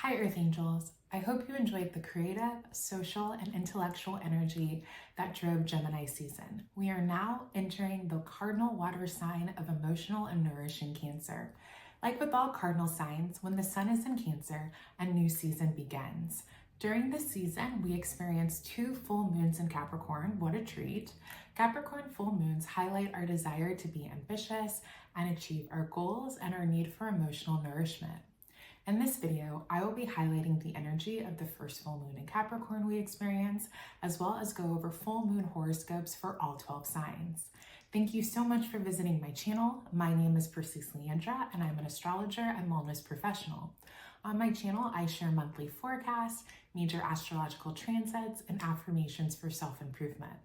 Hi, Earth Angels. I hope you enjoyed the creative, social, and intellectual energy that drove Gemini season. We are now entering the cardinal water sign of emotional and nourishing Cancer. Like with all cardinal signs, when the sun is in Cancer, a new season begins. During this season, we experience 2 full moons in Capricorn. What a treat. Capricorn full moons highlight our desire to be ambitious and achieve our goals and our need for emotional nourishment. In this video, I will be highlighting the energy of the first full moon in Capricorn we experience, as well as go over full moon horoscopes for all 12 signs. Thank you so much for visiting my channel. My name is Pisces Leandra, and I'm an astrologer and wellness professional. On my channel, I share monthly forecasts, major astrological transits, and affirmations for self-improvement.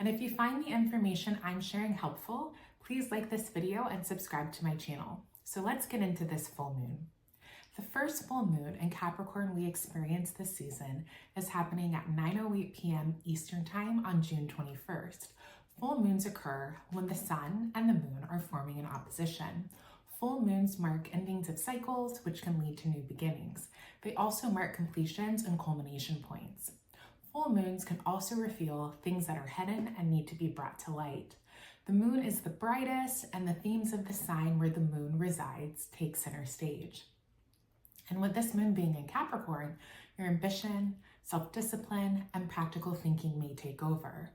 And if you find the information I'm sharing helpful, please like this video and subscribe to my channel. So let's get into this full moon. The first full moon in Capricorn we experience this season is happening at 9:08 p.m. Eastern Time on June 21st. Full moons occur when the sun and the moon are forming in opposition. Full moons mark endings of cycles, which can lead to new beginnings. They also mark completions and culmination points. Full moons can also reveal things that are hidden and need to be brought to light. The moon is the brightest, and the themes of the sign where the moon resides take center stage. And with this moon being in Capricorn, your ambition, self-discipline, and practical thinking may take over.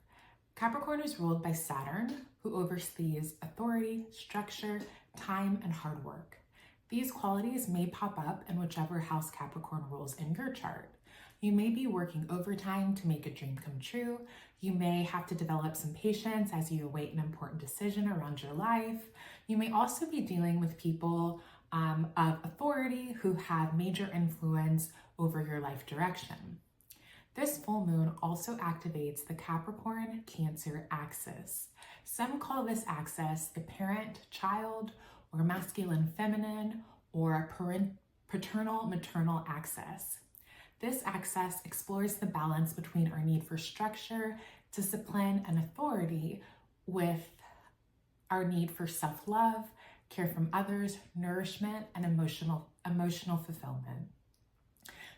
Capricorn is ruled by Saturn, who oversees authority, structure, time, and hard work. These qualities may pop up in whichever house Capricorn rules in your chart. You may be working overtime to make a dream come true. You may have to develop some patience as you await an important decision around your life. You may also be dealing with people of authority who have major influence over your life direction. This full moon also activates the Capricorn-Cancer axis. Some call this axis the parent-child or masculine-feminine or paternal-maternal axis. This axis explores the balance between our need for structure, discipline, and authority with our need for self-love, care from others, nourishment, and emotional fulfillment.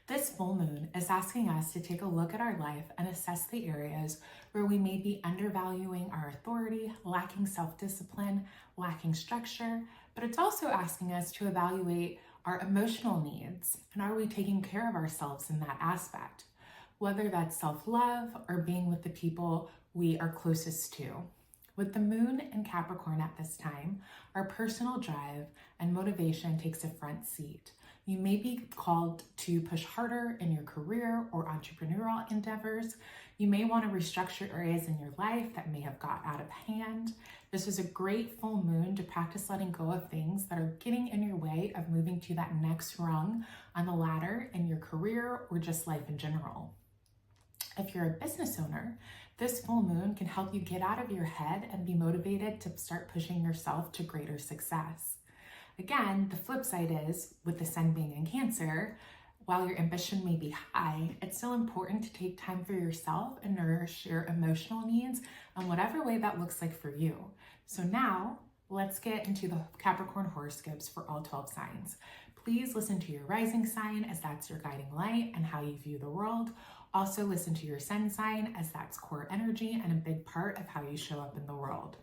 This full moon is asking us to take a look at our life and assess the areas where we may be undervaluing our authority, lacking self-discipline, lacking structure, but it's also asking us to evaluate our emotional needs and are we taking care of ourselves in that aspect, whether that's self-love or being with the people we are closest to. With the moon in Capricorn at this time, our personal drive and motivation takes a front seat. You may be called to push harder in your career or entrepreneurial endeavors. You may want to restructure areas in your life that may have got out of hand. This is a great full moon to practice letting go of things that are getting in your way of moving to that next rung on the ladder in your career or just life in general. If you're a business owner, this full moon can help you get out of your head and be motivated to start pushing yourself to greater success. Again, the flip side is, with the sun being in Cancer, while your ambition may be high, it's still important to take time for yourself and nourish your emotional needs in whatever way that looks like for you. So now, let's get into the Capricorn horoscopes for all 12 signs. Please listen to your rising sign, as that's your guiding light and how you view the world. Also listen to your sun sign, as that's core energy and a big part of how you show up in the world.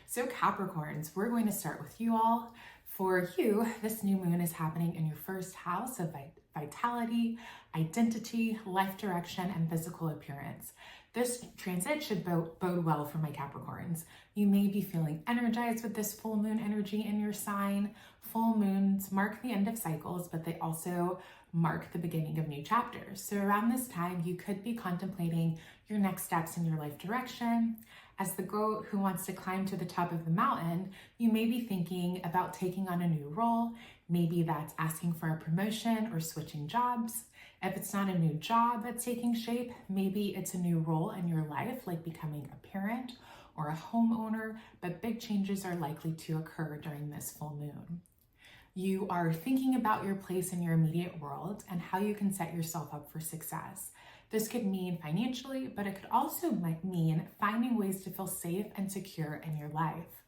So Capricorns, we're going to start with you all. For you, this new moon is happening in your first house of vitality, identity, life direction, and physical appearance. This transit should bode well for my Capricorns. You may be feeling energized with this full moon energy in your sign. Full moons mark the end of cycles, but they also mark the beginning of new chapters. So around this time, you could be contemplating your next steps in your life direction. As the goat who wants to climb to the top of the mountain, you may be thinking about taking on a new role. Maybe that's asking for a promotion or switching jobs. If it's not a new job that's taking shape, maybe it's a new role in your life, like becoming a parent or a homeowner, but big changes are likely to occur during this full moon. You are thinking about your place in your immediate world and how you can set yourself up for success. This could mean financially, but it could also mean finding ways to feel safe and secure in your life.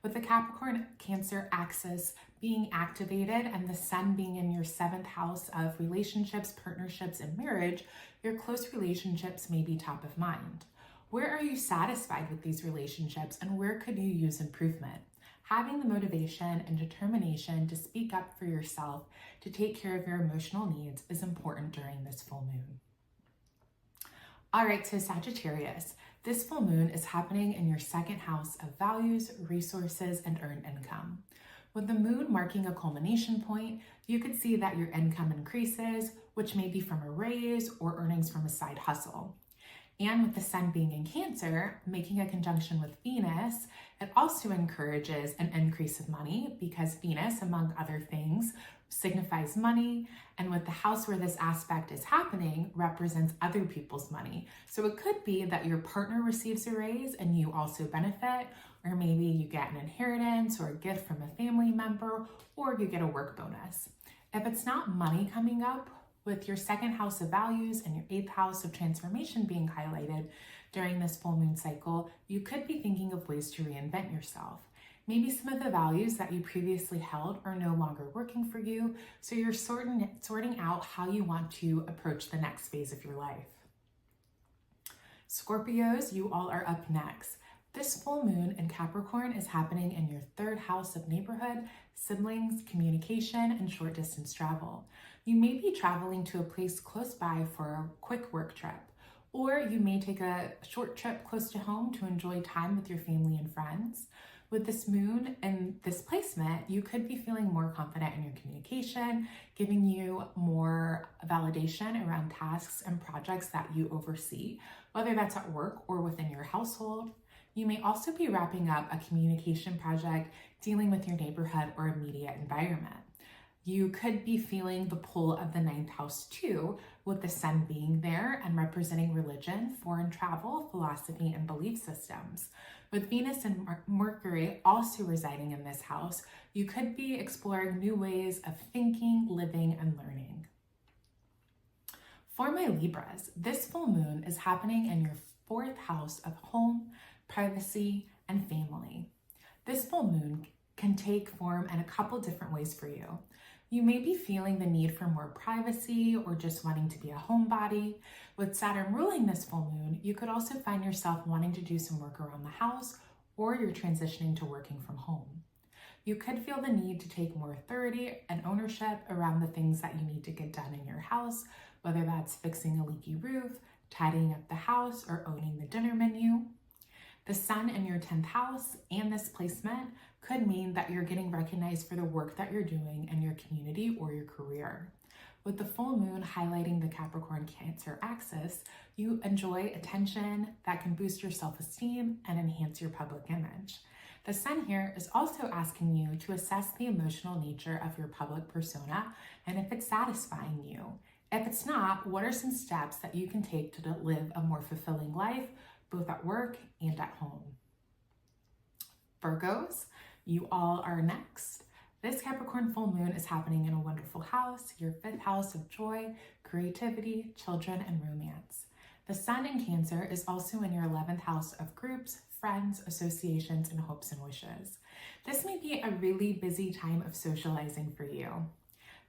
With the Capricorn Cancer axis being activated and the sun being in your 7th house of relationships, partnerships, and marriage, your close relationships may be top of mind. Where are you satisfied with these relationships, and where could you use improvement? Having the motivation and determination to speak up for yourself, to take care of your emotional needs, is important during this full moon. All right, so Sagittarius, this full moon is happening in your 2nd house of values, resources, and earned income. With the moon marking a culmination point, you could see that your income increases, which may be from a raise or earnings from a side hustle. And with the sun being in Cancer, making a conjunction with Venus, it also encourages an increase of money because Venus, among other things, signifies money. And with the house where this aspect is happening, represents other people's money. So it could be that your partner receives a raise and you also benefit, or maybe you get an inheritance or a gift from a family member, or you get a work bonus. If it's not money coming up, with your 2nd house of values and your 8th house of transformation being highlighted during this full moon cycle, you could be thinking of ways to reinvent yourself. Maybe some of the values that you previously held are no longer working for you, so you're sorting out how you want to approach the next phase of your life. Scorpios, you all are up next. This full moon in Capricorn is happening in your 3rd house of neighborhood, siblings, communication, and short distance travel. You may be traveling to a place close by for a quick work trip, or you may take a short trip close to home to enjoy time with your family and friends. With this moon and this placement, you could be feeling more confident in your communication, giving you more validation around tasks and projects that you oversee, whether that's at work or within your household. You may also be wrapping up a communication project dealing with your neighborhood or immediate environment. You could be feeling the pull of the 9th house too, with the sun being there and representing religion, foreign travel, philosophy, and belief systems. With Venus and Mercury also residing in this house, you could be exploring new ways of thinking, living, and learning. For my Libras, this full moon is happening in your 4th house of home, privacy, and family. This full moon can take form in a couple different ways for you. You may be feeling the need for more privacy or just wanting to be a homebody. With Saturn ruling this full moon, you could also find yourself wanting to do some work around the house, or you're transitioning to working from home. You could feel the need to take more authority and ownership around the things that you need to get done in your house, whether that's fixing a leaky roof, tidying up the house, or owning the dinner menu. The sun in your 10th house and this placement could mean that you're getting recognized for the work that you're doing in your community or your career. With the full moon highlighting the Capricorn Cancer axis, you enjoy attention that can boost your self-esteem and enhance your public image. The sun here is also asking you to assess the emotional nature of your public persona and if it's satisfying you. If it's not, what are some steps that you can take to live a more fulfilling life, both at work and at home? Virgos, you all are next. This Capricorn full moon is happening in a wonderful house, your 5th house of joy, creativity, children, and romance. The sun in Cancer is also in your 11th house of groups, friends, associations, and hopes and wishes. This may be a really busy time of socializing for you.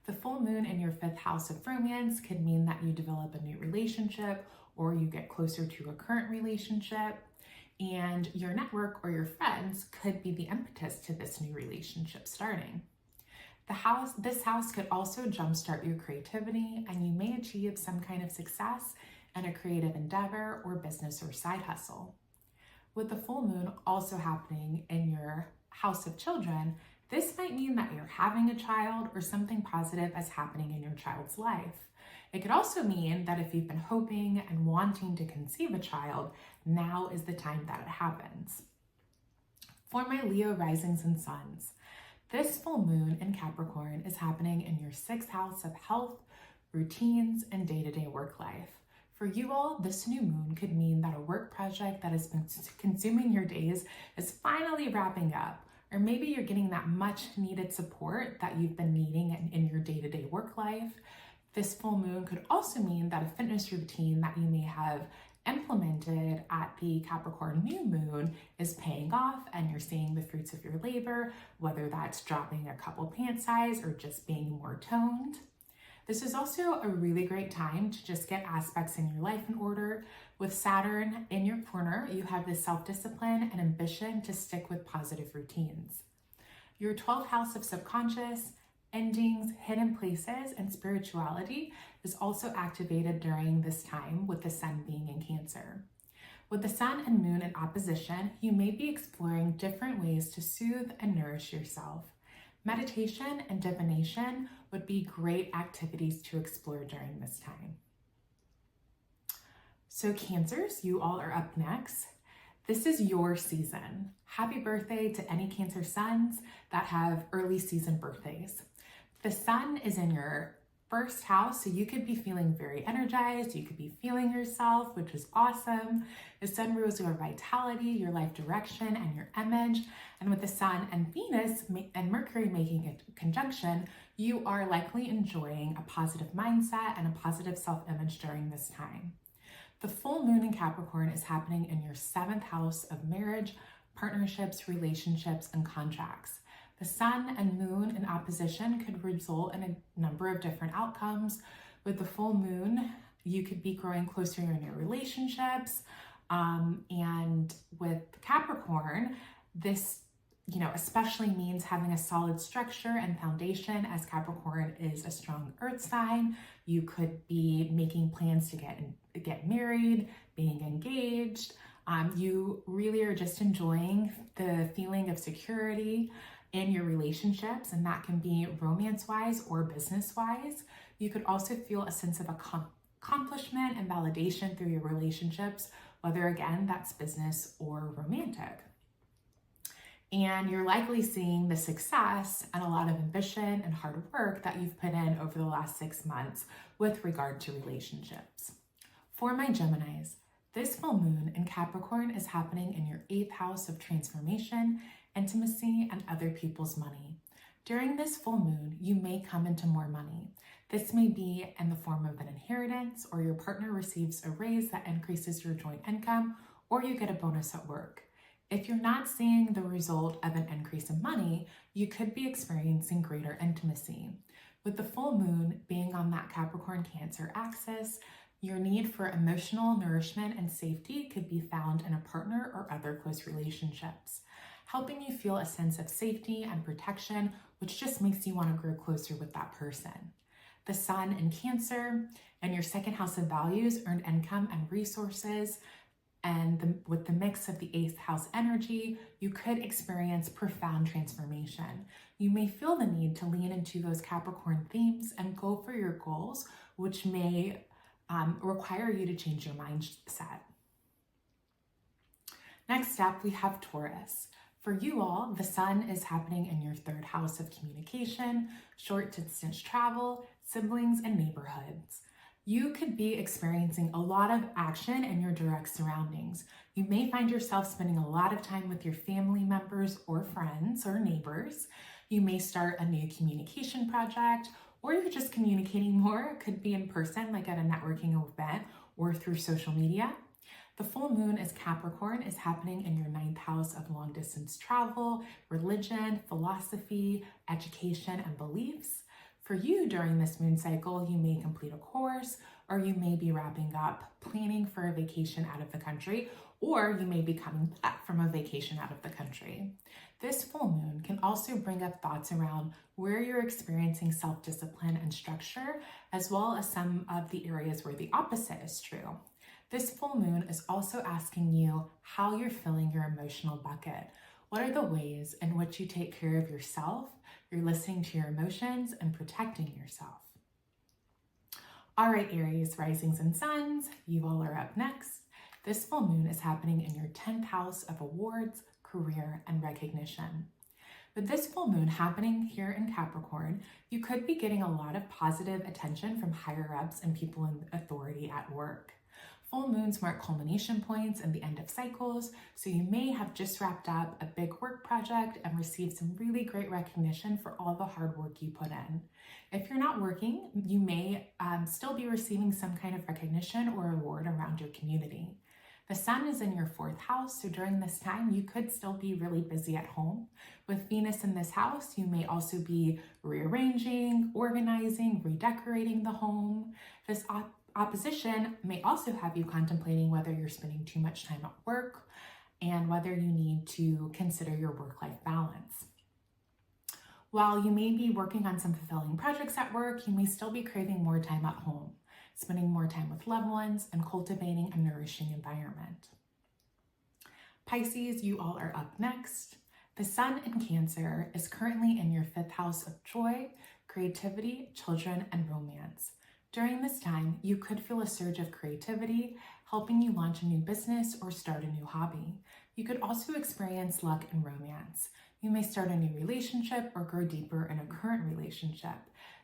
The full moon in your 5th house of romance could mean that you develop a new relationship or you get closer to a current relationship, and your network or your friends could be the impetus to this new relationship starting. This house could also jumpstart your creativity, and you may achieve some kind of success in a creative endeavor or business or side hustle. With the full moon also happening in your house of children, this might mean that you're having a child or something positive is happening in your child's life. It could also mean that if you've been hoping and wanting to conceive a child, now is the time that it happens. For my Leo risings and suns, this full moon in Capricorn is happening in your 6th house of health, routines, and day-to-day work life. For you all, this new moon could mean that a work project that has been consuming your days is finally wrapping up, or maybe you're getting that much needed support that you've been needing in your day-to-day work life. This full moon could also mean that a fitness routine that you may have implemented at the Capricorn new moon is paying off and you're seeing the fruits of your labor, whether that's dropping a couple pant size or just being more toned. This is also a really great time to just get aspects in your life in order. With Saturn in your corner, you have the self-discipline and ambition to stick with positive routines. Your 12th house of subconscious, endings, hidden places, and spirituality is also activated during this time with the sun being in Cancer. With the sun and moon in opposition, you may be exploring different ways to soothe and nourish yourself. Meditation and divination would be great activities to explore during this time. So Cancers, you all are up next. This is your season. Happy birthday to any Cancer suns that have early season birthdays. The sun is in your first house, so you could be feeling very energized. You could be feeling yourself, which is awesome. The sun rules your vitality, your life direction, and your image. And with the sun and Venus and Mercury making a conjunction, you are likely enjoying a positive mindset and a positive self-image during this time. The full moon in Capricorn is happening in your 7th house of marriage, partnerships, relationships, and contracts. The sun and moon in opposition could result in a number of different outcomes. With the full moon, you could be growing closer in your relationships. And with Capricorn, this especially means having a solid structure and foundation, as Capricorn is a strong earth sign. You could be making plans to get married, being engaged. You really are just enjoying the feeling of security in your relationships, and that can be romance-wise or business-wise. You could also feel a sense of accomplishment and validation through your relationships, whether again, that's business or romantic. And you're likely seeing the success and a lot of ambition and hard work that you've put in over the last 6 months with regard to relationships. For my Geminis, this full moon in Capricorn is happening in your 8th house of transformation, intimacy, and other people's money. During this full moon, you may come into more money. This may be in the form of an inheritance, or your partner receives a raise that increases your joint income, or you get a bonus at work. If you're not seeing the result of an increase in money, you could be experiencing greater intimacy. With the full moon being on that Capricorn Cancer axis, your need for emotional nourishment and safety could be found in a partner or other close relationships, helping you feel a sense of safety and protection, which just makes you want to grow closer with that person. The sun in Cancer and your 2nd house of values, earned income, and resources, and with the mix of the 8th house energy, you could experience profound transformation. You may feel the need to lean into those Capricorn themes and go for your goals, which may require you to change your mindset. Next up, we have Taurus. For you all, the sun is happening in your 3rd house of communication, short distance travel, siblings, and neighborhoods. You could be experiencing a lot of action in your direct surroundings. You may find yourself spending a lot of time with your family members or friends or neighbors. You may start a new communication project, or you're just communicating more. It could be in person, like at a networking event, or through social media. The full moon as Capricorn is happening in your 9th house of long distance travel, religion, philosophy, education, and beliefs. For you during this moon cycle, you may complete a course, or you may be wrapping up planning for a vacation out of the country, or you may be coming back from a vacation out of the country. This full moon can also bring up thoughts around where you're experiencing self-discipline and structure, as well as some of the areas where the opposite is true. This full moon is also asking you how you're filling your emotional bucket. What are the ways in which you take care of yourself, you're listening to your emotions, and protecting yourself? All right, Aries, risings and suns, you all are up next. This full moon is happening in your 10th house of awards, career, and recognition. With this full moon happening here in Capricorn, you could be getting a lot of positive attention from higher ups and people in authority at work. Full moons mark culmination points and the end of cycles, so you may have just wrapped up a big work project and received some really great recognition for all the hard work you put in. If you're not working, you may still be receiving some kind of recognition or award around your community. The sun is in your 4th house, so during this time, you could still be really busy at home. With Venus in this house, you may also be rearranging, organizing, redecorating the home. This opposition may also have you contemplating whether you're spending too much time at work and whether you need to consider your work-life balance. While you may be working on some fulfilling projects at work, you may still be craving more time at home, spending more time with loved ones, and cultivating a nourishing environment. Pisces, you all are up next. The sun in Cancer is currently in your 5th house of joy, creativity, children, and romance. During this time, you could feel a surge of creativity, helping you launch a new business or start a new hobby. You could also experience luck in romance. You may start a new relationship or grow deeper in a current relationship.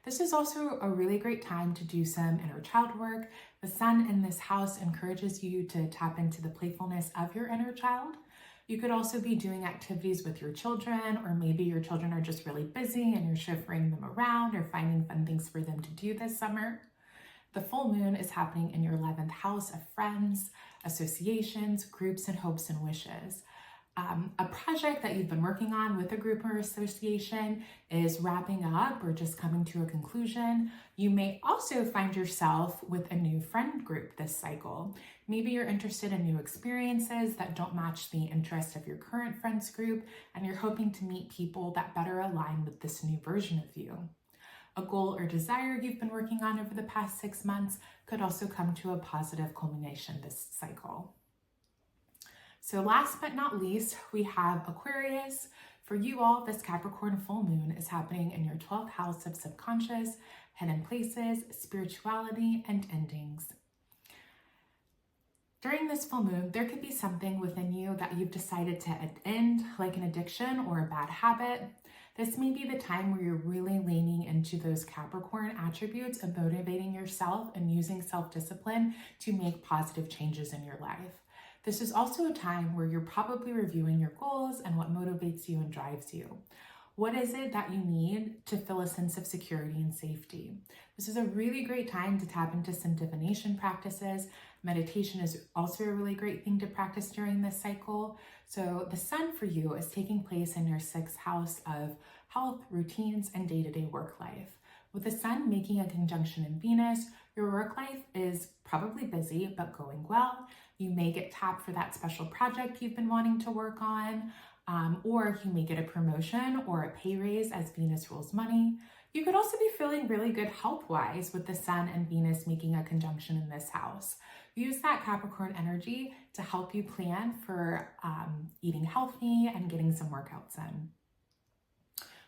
This is also a really great time to do some inner child work. The sun in this house encourages you to tap into the playfulness of your inner child. You could also be doing activities with your children, or maybe your children are just really busy and you're chauffeuring them around or finding fun things for them to do this summer. The full moon is happening in your 11th house of friends, associations, groups, and hopes and wishes. A project that you've been working on with a group or association is wrapping up or just coming to a conclusion. You may also find yourself with a new friend group this cycle. Maybe you're interested in new experiences that don't match the interest of your current friends group, and you're hoping to meet people that better align with this new version of you. A goal or desire you've been working on over the past 6 months could also come to a positive culmination this cycle. So last but not least, we have Aquarius. For you all, this Capricorn full moon is happening in your 12th house of subconscious, hidden places, spirituality, and endings. During this full moon, there could be something within you that you've decided to end, like an addiction or a bad habit. This may be the time where you're really leaning into those Capricorn attributes of motivating yourself and using self-discipline to make positive changes in your life. This is also a time where you're probably reviewing your goals and what motivates you and drives you. What is it that you need to feel a sense of security and safety? This is a really great time to tap into some divination practices. Meditation is also a really great thing to practice during this cycle. So the sun for you is taking place in your 6th house of health, routines, and day-to-day work life. With the sun making a conjunction in Venus, your work life is probably busy, but going well. You may get tapped for that special project you've been wanting to work on, or you may get a promotion or a pay raise as Venus rules money. You could also be feeling really good health-wise with the sun and Venus making a conjunction in this house. Use that Capricorn energy to help you plan for eating healthy and getting some workouts in.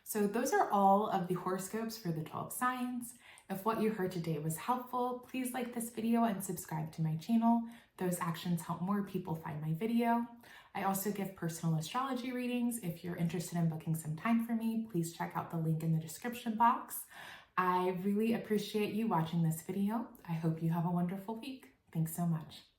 So those are all of the horoscopes for the 12 signs. If what you heard today was helpful, please like this video and subscribe to my channel. Those actions help more people find my video. I also give personal astrology readings. If you're interested in booking some time for me, please check out the link in the description box. I really appreciate you watching this video. I hope you have a wonderful week. Thanks so much.